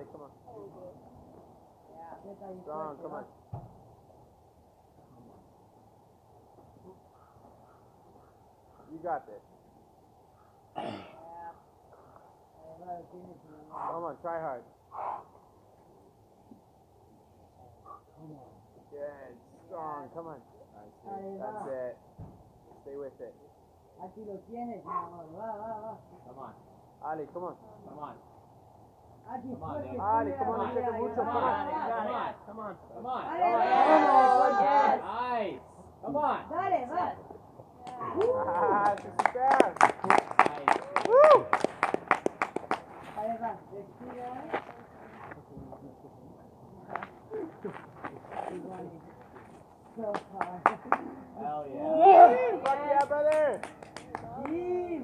Ali, come on. Strong, come on. You got this. Come on, try hard. Good, strong, come on. That's it. Stay with it. Aquí lo tienes, mi amor. Va. Come on. Ali, come on. Come on. Aquí Come on, fuerte. Ali, come on, take a mucho. Come on. Come on. Come on. Come on. Yes. Nice. Come on. Dale, va. Ah, super. Nice. Woo! Ahí va. Respira. So hard. Hell yeah. Fuck yeah, brother. Team.